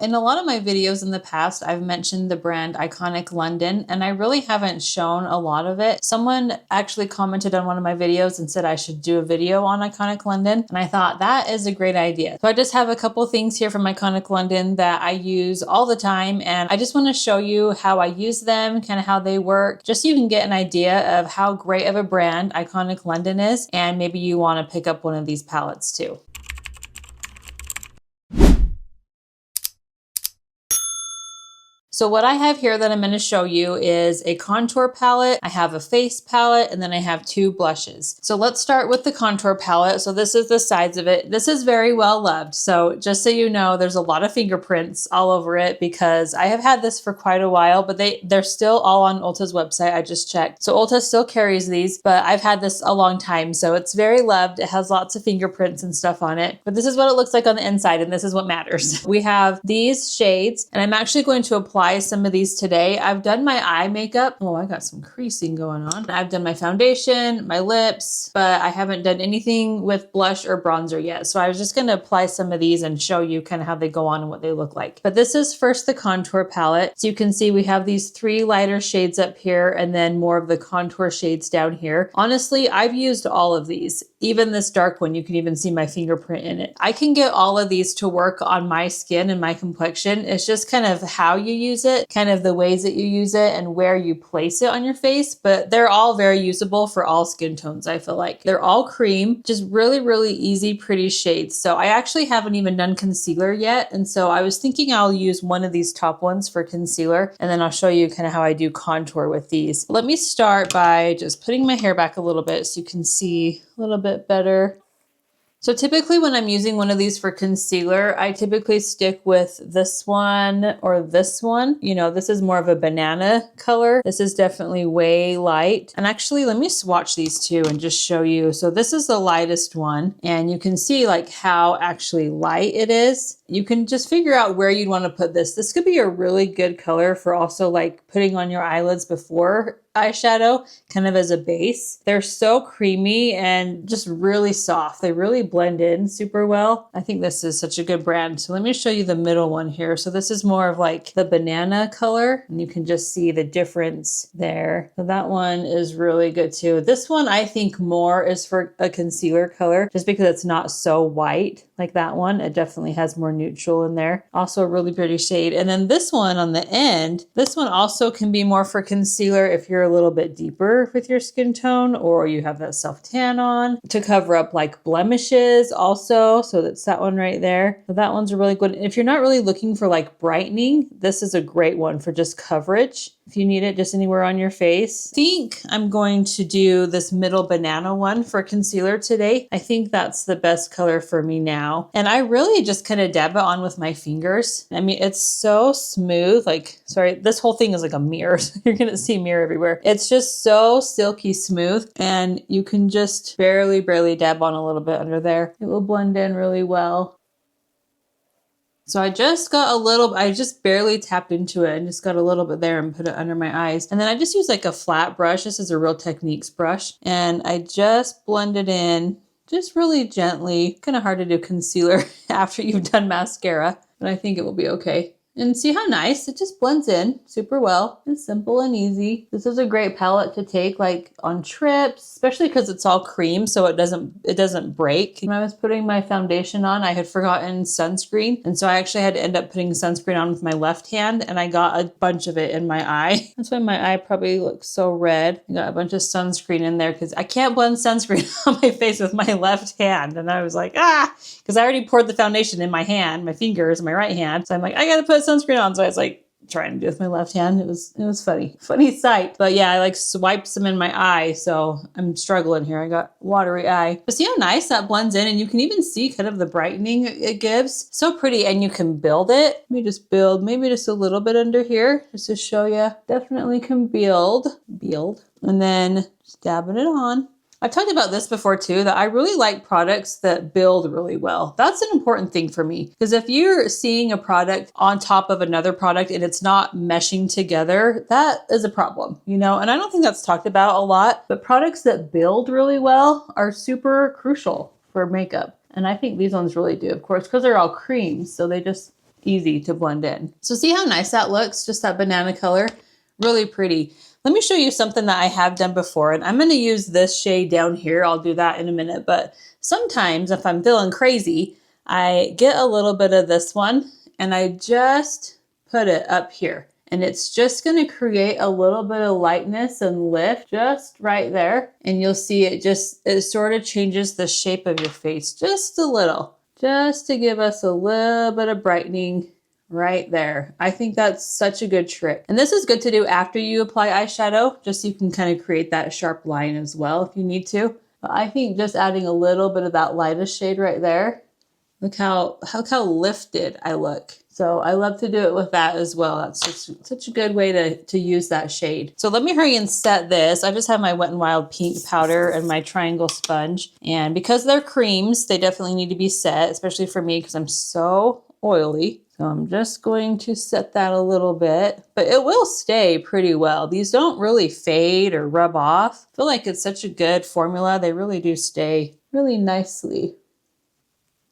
In a lot of my videos in the past, I've mentioned the brand iconiclondon, and I really haven't shown a lot of it. Someone actually commented on one of my videos and said I should do a video on iconiclondon, and I thought that is a great idea. So I just have a couple things here from iconiclondon that I use all the time, and I just want to show you how I use them, kind of how they work, just so you can get an idea of how great of a brand iconiclondon is, and maybe you want to pick up one of these palettes too. So what I have here that I'm going to show you is a contour palette, I have a face palette, and then I have two blushes. So let's start with the contour palette. So this is the sides of it. This is very well loved. So just so you know, there's a lot of fingerprints all over it because I have had this for quite a while, but they're still all on Ulta's website. I just checked. So Ulta still carries these, but I've had this a long time. So it's very loved. It has lots of fingerprints and stuff on it, but this is what it looks like on the inside, and this is what matters. We have these shades, and I'm actually going to apply some of these today. I've done my eye makeup. Oh, I got some creasing going on. I've done my foundation, my lips, but I haven't done anything with blush or bronzer yet. So I was just going to apply some of these and show you kind of how they go on and what they look like. But this is first the contour palette. So you can see we have these three lighter shades up here and then more of the contour shades down here. Honestly, I've used all of these. Even this dark one, you can even see my fingerprint in it. I can get all of these to work on my skin and my complexion. It's just kind of how you use it, kind of the ways that you use it and where you place it on your face, but they're all very usable for all skin tones, I feel like. They're all cream, just really, really easy, pretty shades. So I actually haven't even done concealer yet, and so I was thinking I'll use one of these top ones for concealer, and then I'll show you kind of how I do contour with these. Let me start by just putting my hair back a little bit so you can see a little bit better. So typically when I'm using one of these for concealer, I typically stick with this one or this one. You know, this is more of a banana color. This is definitely way light. And actually, let me swatch these two and just show you. So this is the lightest one, and you can see like how actually light it is. You can just figure out where you'd want to put this. This could be a really good color for also like putting on your eyelids before eyeshadow, kind of as a base. They're so creamy and just really soft. They really blend in super well. I think this is such a good brand. So let me show you the middle one here. So this is more of like the banana color, and you can just see the difference there. So that one is really good too. This one I think more is for a concealer color just because it's not so white like that one. It definitely has more neutral in there. Also a really pretty shade. And then this one on the end, this one also can be more for concealer if you're a little bit deeper with your skin tone, or you have that self tan on to cover up like blemishes also. So that's that one right there. So that one's a really good. If you're not really looking for like brightening, this is a great one for just coverage. If you need it just anywhere on your face. I think I'm going to do this middle banana one for concealer today. I think that's the best color for me now. And I really just kind of dab it on with my fingers. I mean, it's so smooth. Like, sorry, this whole thing is like a mirror. So you're going to see mirror everywhere. It's just so silky smooth, and you can just barely dab on a little bit under there. It will blend in really well. So I just barely tapped into it and just got a little bit there and put it under my eyes. And then I just use like a flat brush. This is a Real Techniques brush. And I just blend it in just really gently. Kind of hard to do concealer after you've done mascara, but I think it will be okay. And see how nice it just blends in super well. It's simple and easy. This is a great palette to take like on trips, especially because it's all cream, so it doesn't break. When I was putting my foundation on, I had forgotten sunscreen, and so I actually had to end up putting sunscreen on with my left hand, and I got a bunch of it in my eye. That's why my eye probably looks so red. I got a bunch of sunscreen in there because I can't blend sunscreen on my face with my left hand. And I was like, because I already poured the foundation in my hand, my fingers, my right hand. So I'm like, I gotta put sunscreen on. So I was like trying to do it with my left hand. It was funny sight. But yeah, I like swiped some in my eye, so I'm struggling here. I got watery eye. But see how nice that blends in, and you can even see kind of the brightening it gives. So pretty, and you can build it. Let me just build maybe just a little bit under here just to show you. Definitely can build, and then just dabbing it on. I've talked about this before too, that I really like products that build really well. That's an important thing for me, because if you're seeing a product on top of another product and it's not meshing together, that is a problem, you know? And I don't think that's talked about a lot, but products that build really well are super crucial for makeup. And I think these ones really do, of course, because they're all creams. So they just easy to blend in. So see how nice that looks? Just that banana color, really pretty. Let me show you something that I have done before, and I'm going to use this shade down here. I'll do that in a minute, but sometimes if I'm feeling crazy, I get a little bit of this one and I just put it up here. And it's just going to create a little bit of lightness and lift just right there. And you'll see it sort of changes the shape of your face just a little, just to give us a little bit of brightening right there. I think that's such a good trick. And this is good to do after you apply eyeshadow, just so you can kind of create that sharp line as well if you need to. But I think just adding a little bit of that lightest shade right there, look how lifted I look. So I love to do it with that as well. That's just such a good way to use that shade. So let me hurry and set this. I just have my Wet n Wild pink powder and my triangle sponge. And because they're creams, they definitely need to be set, especially for me because I'm so oily. So I'm just going to set that a little bit, but it will stay pretty well. These don't really fade or rub off. I feel like it's such a good formula. They really do stay really nicely.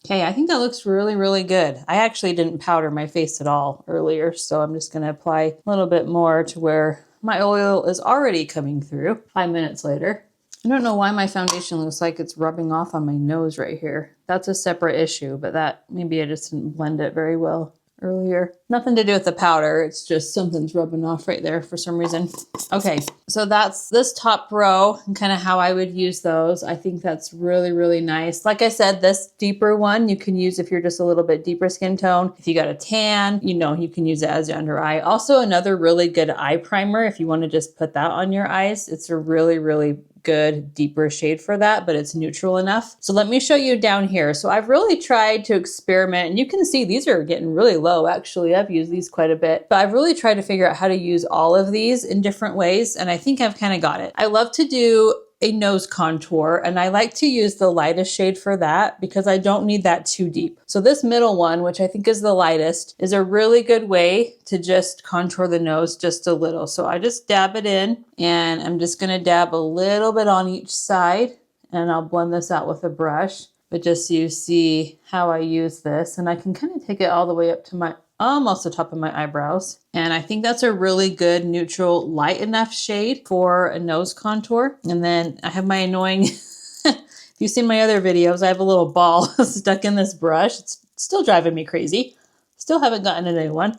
Okay, I think that looks really, really good. I actually didn't powder my face at all earlier, so I'm just gonna apply a little bit more to where my oil is already coming through 5 minutes later. I don't know why my foundation looks like it's rubbing off on my nose right here. That's a separate issue, but that maybe I just didn't blend it very well earlier. Nothing to do with the powder. It's just something's rubbing off right there for some reason. Okay, so that's this top row and kind of how I would use those. I think that's really, really nice. Like I said, this deeper one you can use if you're just a little bit deeper skin tone. If you got a tan, you know, you can use it as your under eye. Also, another really good eye primer if you want to just put that on your eyes. It's a really, really good deeper shade for that, but it's neutral enough. So let me show you down here. So I've really tried to experiment, and you can see these are getting really low. Actually, I've used these quite a bit, but I've really tried to figure out how to use all of these in different ways, and I think I've kind of got it. I love to do a nose contour, and I like to use the lightest shade for that because I don't need that too deep. So this middle one, which I think is the lightest, is a really good way to just contour the nose just a little. So I just dab it in, and I'm just going to dab a little bit on each side, and I'll blend this out with a brush. But just so you see how I use this, and I can kind of take it all the way up to my almost the top of my eyebrows. And I think that's a really good neutral light enough shade for a nose contour. And then I have my annoying, if you've seen my other videos, I have a little ball stuck in this brush. It's still driving me crazy. Still haven't gotten a new one.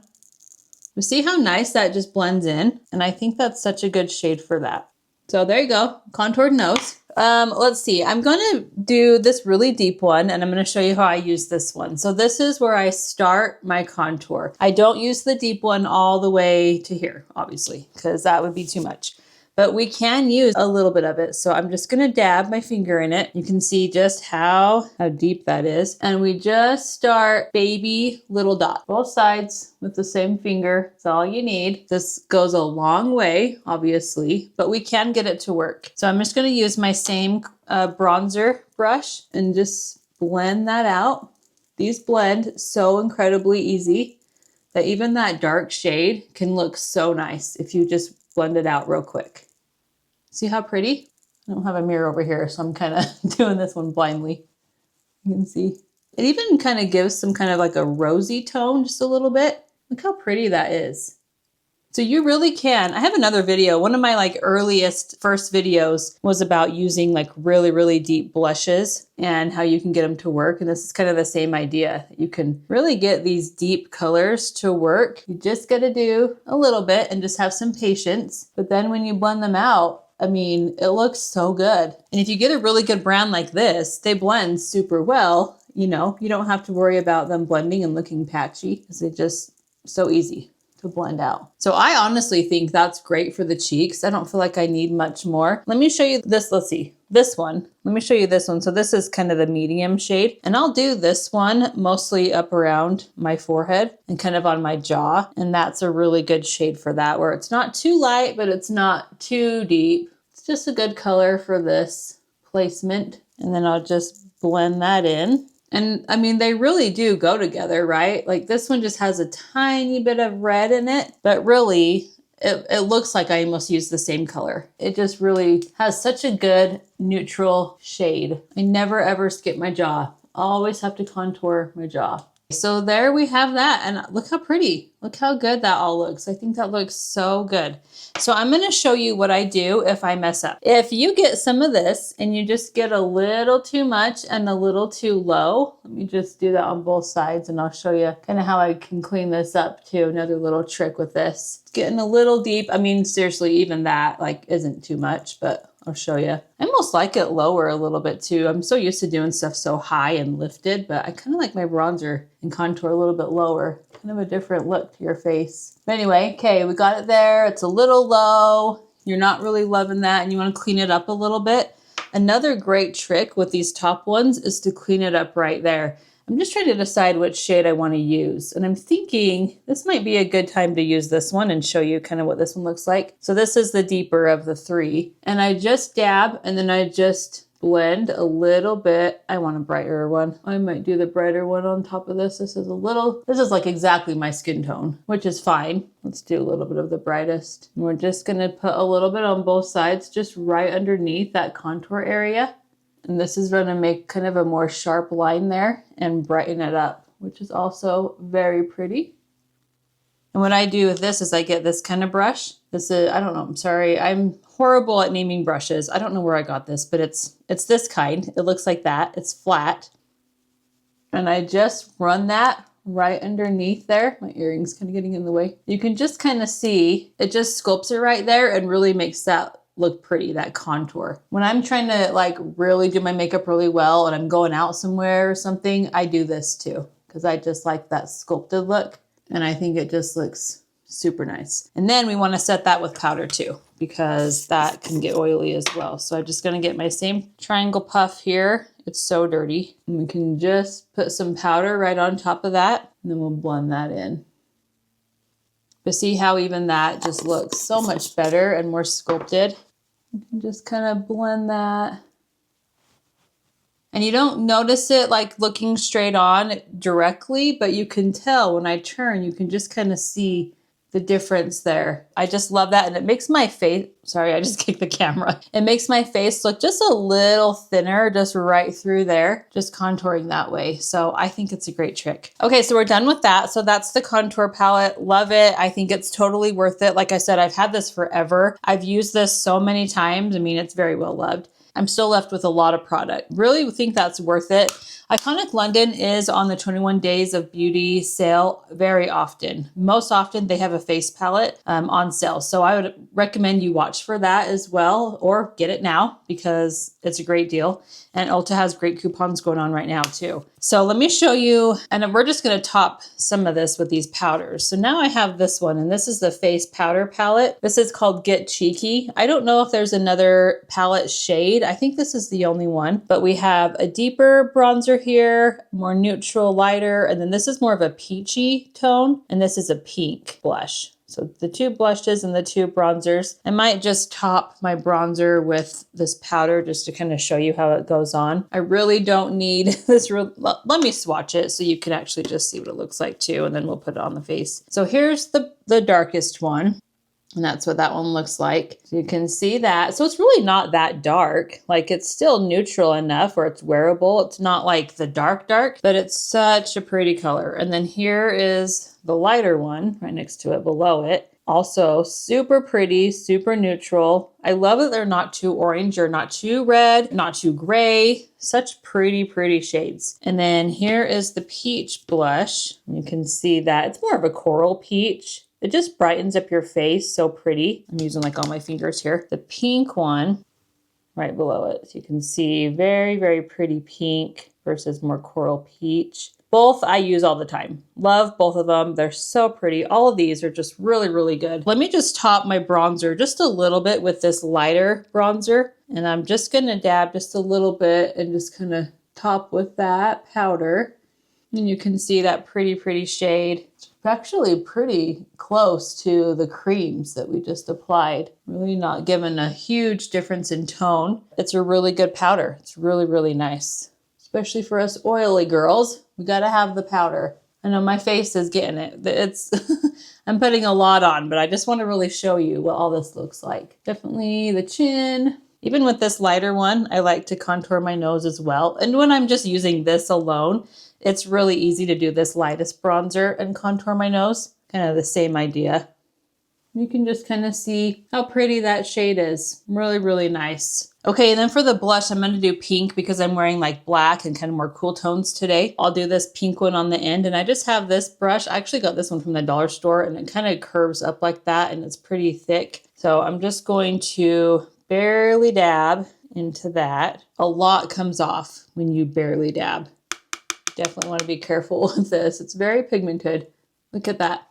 But see how nice that just blends in? And I think that's such a good shade for that. So there you go, contoured nose. Let's see, I'm gonna do this really deep one, and I'm gonna show you how I use this one. So this is where I start my contour. I don't use the deep one all the way to here, obviously, because that would be too much. But we can use a little bit of it. So I'm just gonna dab my finger in it. You can see just how deep that is. And we just start baby little dot. Both sides with the same finger. That's all you need. This goes a long way, obviously, but we can get it to work. So I'm just gonna use my same bronzer brush and just blend that out. These blend so incredibly easy that even that dark shade can look so nice if you just blend it out real quick. See how pretty? I don't have a mirror over here, so I'm kind of doing this one blindly. You can see. It even kind of gives some kind of like a rosy tone, just a little bit. Look how pretty that is. So you really can. I have another video. One of my like first videos was about using like really, really deep blushes and how you can get them to work. And this is kind of the same idea. You can really get these deep colors to work. You just got to do a little bit and just have some patience. But then when you blend them out, I mean, it looks so good. And if you get a really good brand like this, they blend super well. You know, you don't have to worry about them blending and looking patchy because they're just so easy to blend out. So I honestly think that's great for the cheeks. I don't feel like I need much more. Let me show you this. Let's see this one. Let me show you this one. So this is kind of the medium shade, and I'll do this one mostly up around my forehead and kind of on my jaw. And that's a really good shade for that, where it's not too light, but it's not too deep. It's just a good color for this placement. And then I'll just blend that in. And I mean, they really do go together, right? Like this one just has a tiny bit of red in it, but really it looks like I almost used the same color. It just really has such a good neutral shade. I never ever skip my jaw. Always have to contour my jaw. So there we have that, and look how pretty. Look how good that all looks. I think that looks so good. So I'm gonna show you what I do if I mess up. If you get some of this and you just get a little too much and a little too low, let me just do that on both sides and I'll show you kind of how I can clean this up too. Another little trick with this. It's getting a little deep. I mean, seriously, even that like isn't too much, but I'll show you. I almost like it lower a little bit too. I'm so used to doing stuff so high and lifted, but I kind of like my bronzer and contour a little bit lower. Kind of a different look to your face. But anyway, okay, we got it there. It's a little low. You're not really loving that and you want to clean it up a little bit. Another great trick with these top ones is to clean it up right there. I'm just trying to decide which shade I want to use. And I'm thinking this might be a good time to use this one and show you kind of what this one looks like. So this is the deeper of the three. And I just dab and then I just blend a little bit. I want a brighter one. I might do the brighter one on top of this. This is like exactly my skin tone, which is fine. Let's do a little bit of the brightest. And we're just gonna put a little bit on both sides, just right underneath that contour area. And this is gonna make kind of a more sharp line there and brighten it up, which is also very pretty. And what I do with this is I get this kind of brush. This is, I don't know, I'm sorry. I'm horrible at naming brushes. I don't know where I got this, but it's this kind. It looks like that. It's flat. And I just run that right underneath there. My earring's kind of getting in the way. You can just kind of see, it just sculpts it right there and really makes that look pretty, that contour. When I'm trying to like really do my makeup really well and I'm going out somewhere or something, I do this too, because I just like that sculpted look. And I think it just looks super nice. And then we want to set that with powder too, because that can get oily as well. So I'm just going to get my same triangle puff here. It's so dirty. And we can just put some powder right on top of that. And then we'll blend that in. But see how even that just looks so much better and more sculpted. You can just kind of blend that. And you don't notice it like looking straight on directly, but you can tell when I turn, you can just kind of see the difference there. I just love that. And it makes my face, sorry, I just kicked the camera. It makes my face look just a little thinner, just right through there, just contouring that way. So I think it's a great trick. Okay, so we're done with that. So that's the contour palette. Love it. I think it's totally worth it. Like I said, I've had this forever. I've used this so many times. I mean, it's very well loved. I'm still left with a lot of product. Really think that's worth it. iconiclondon is on the 21 Days of Beauty sale very often. Most often they have a face palette on sale. So I would recommend you watch for that as well, or get it now because it's a great deal. And Ulta has great coupons going on right now too. So let me show you, and we're just gonna top some of this with these powders. So now I have this one, and this is the face powder palette. This is called Get Cheeky. I don't know if there's another palette shade. I think this is the only one, but we have a deeper bronzer here, more neutral, lighter, and then this is more of a peachy tone, and this is a pink blush. So the two blushes and the two bronzers. I might just top my bronzer with this powder just to kind of show you how it goes on. I really don't need this. Let me swatch it so you can actually just see what it looks like too, and then we'll put it on the face. So here's the darkest one. And that's what that one looks like. So you can see that. So it's really not that dark. Like it's still neutral enough where it's wearable. It's not like the dark, but it's such a pretty color. And then here is the lighter one right next to it, below it. Also super pretty, super neutral. I love that they're not too orange or not too red, not too gray. Such pretty, pretty shades. And then here is the peach blush. You can see that it's more of a coral peach. It just brightens up your face, so pretty. I'm using like all my fingers here. The pink one right below it. So you can see very, very pretty pink versus more coral peach. Both I use all the time. Love both of them. They're so pretty. All of these are just really, really good. Let me just top my bronzer just a little bit with this lighter bronzer. And I'm just gonna dab just a little bit and just kind of top with that powder. And you can see that pretty, pretty shade. It's actually pretty close to the creams that we just applied. Really not giving a huge difference in tone. It's a really good powder. It's really, really nice. Especially for us oily girls, we gotta have the powder. I know my face is getting it. It's I'm putting a lot on, but I just want to really show you what all this looks like. Definitely the chin. Even with this lighter one, I like to contour my nose as well. And when I'm just using this alone, It's really easy to do this lightest bronzer and contour my nose. Kind of the same idea. You can just kind of see how pretty that shade is. Really, really nice. Okay, and then for the blush, I'm going to do pink because I'm wearing like black and kind of more cool tones today. I'll do this pink one on the end, and I just have this brush. I actually got this one from the dollar store, and it kind of curves up like that, and it's pretty thick. So I'm just going to barely dab into that. A lot comes off when you barely dab. Definitely want to be careful with this. It's very pigmented. Look at that.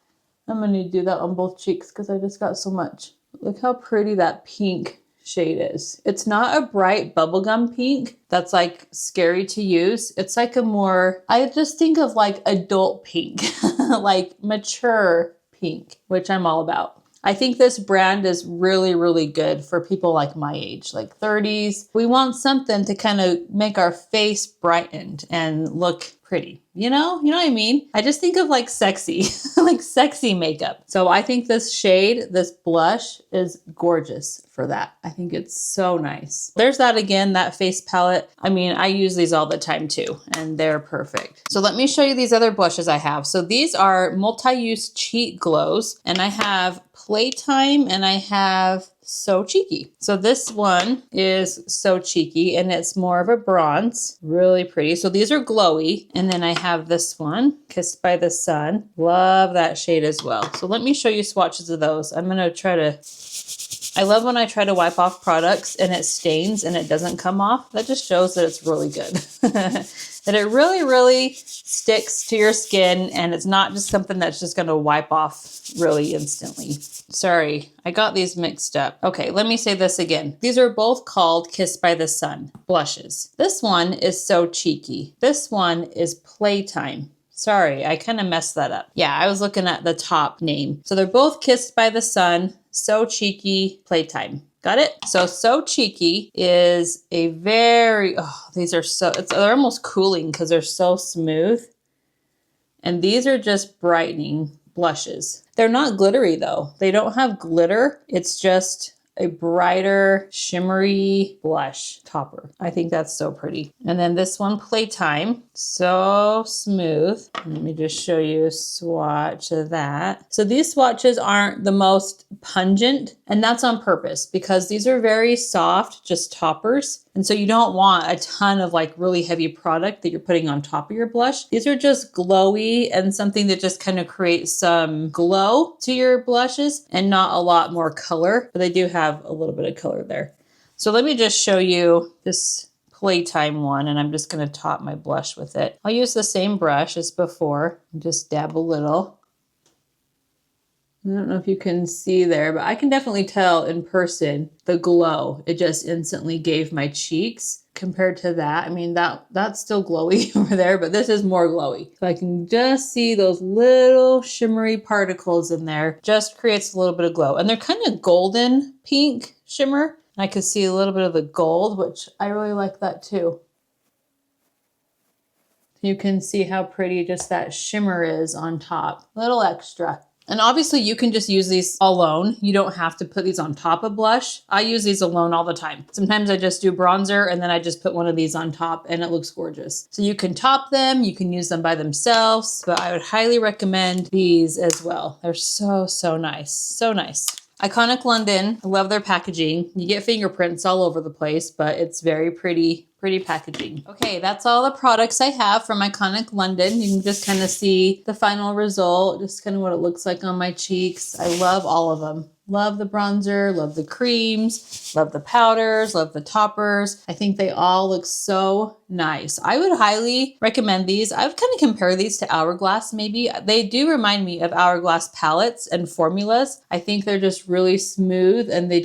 I'm going to do that on both cheeks because I just got so much. Look how pretty that pink shade is. It's not a bright bubblegum pink that's like scary to use. It's like a more, I just think of like adult pink, like mature pink, which I'm all about. I think this brand is really, really good for people like my age, like 30s. We want something to kind of make our face brightened and look pretty. You know what I mean? I just think of like sexy, like sexy makeup. So I think this shade, this blush is gorgeous for that. I think it's so nice. There's that again, that face palette. I mean, I use these all the time too, and they're perfect. So let me show you these other blushes I have. So these are multi-use cheek glows, and I have Playtime and I have So Cheeky. So this one is So Cheeky, and it's more of a bronze, really pretty. So these are glowy. And then I have this one, Kissed by the Sun. Love that shade as well. So let me show you swatches of those. I'm gonna try to, I love when I try to wipe off products and it stains and it doesn't come off. That just shows that it's really good. That it really, really sticks to your skin, and it's not just something that's just gonna wipe off really instantly. Sorry, I got these mixed up. Okay, let me say this again. These are both called Kissed by the Sun blushes. This one is So Cheeky. This one is Playtime. Sorry, I kind of messed that up. Yeah, I was looking at the top name. So they're both Kissed by the Sun, So Cheeky, Playtime. Got it? So Cheeky is a very, these are so, they're almost cooling because they're so smooth. And these are just brightening blushes. They're not glittery though. They don't have glitter. It's just a brighter, shimmery blush topper. I think that's so pretty. And then this one, Playtime, so smooth. Let me just show you a swatch of that. So these swatches aren't the most pungent, and that's on purpose because these are very soft, just toppers. And so you don't want a ton of like really heavy product that you're putting on top of your blush. These are just glowy and something that just kind of creates some glow to your blushes and not a lot more color, but they do have a little bit of color there. So let me just show you this Playtime one, and I'm just going to top my blush with it. I'll use the same brush as before and just dab a little. I don't know if you can see there, but I can definitely tell in person the glow it just instantly gave my cheeks compared to that. I mean, that's still glowy over there, but this is more glowy. So I can just see those little shimmery particles in there. Just creates a little bit of glow. And they're kind of golden pink shimmer. I can see a little bit of the gold, which I really like that too. You can see how pretty just that shimmer is on top. A little extra. And obviously you can just use these alone. You don't have to put these on top of blush. I use these alone all the time. Sometimes I just do bronzer and then I just put one of these on top and it looks gorgeous. So you can top them, you can use them by themselves, but I would highly recommend these as well. They're so, so nice. So nice. iconiclondon, I love their packaging. You get fingerprints all over the place, but it's very pretty packaging. Okay, that's all the products I have from iconiclondon. You can just kind of see the final result, just kind of what it looks like on my cheeks. I love all of them. Love the bronzer, love the creams, love the powders, love the toppers. I think they all look so nice. I would highly recommend these. I would kind of compare these to Hourglass maybe. They do remind me of Hourglass palettes and formulas. I think they're just really smooth and they're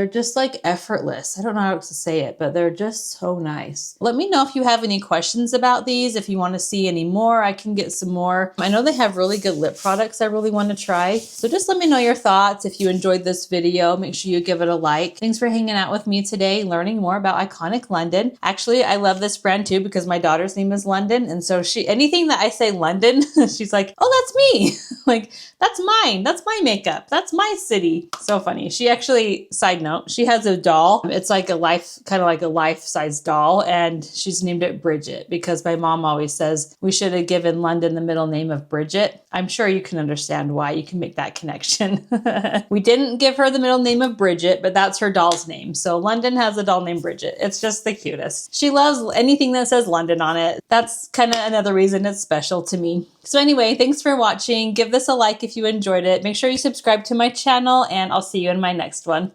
just like effortless. I don't know how to say it, but they're just so nice. Let me know if you have any questions about these. If you want to see any more, I can get some more. I know they have really good lip products I really want to try. So just let me know your thoughts. If you enjoyed this video, make sure you give it a like. Thanks for hanging out with me today, learning more about Iconic London. Actually, I love this brand too because my daughter's name is London. And so anything that I say London, she's like, oh, that's me. Like, that's mine. That's my makeup. That's my city. So funny. She actually, side note, she has a doll. It's like kind of like a life-size doll. And she's named it Bridget because my mom always says we should have given London the middle name of Bridget. I'm sure you can understand why. You can make that connection. We didn't give her the middle name of Bridget, but that's her doll's name. So London has a doll named Bridget. It's just the cutest. She loves anything that says London on it. That's kind of another reason it's special to me. So anyway, thanks for watching. Give this a like if you enjoyed it. Make sure you subscribe to my channel, and I'll see you in my next one.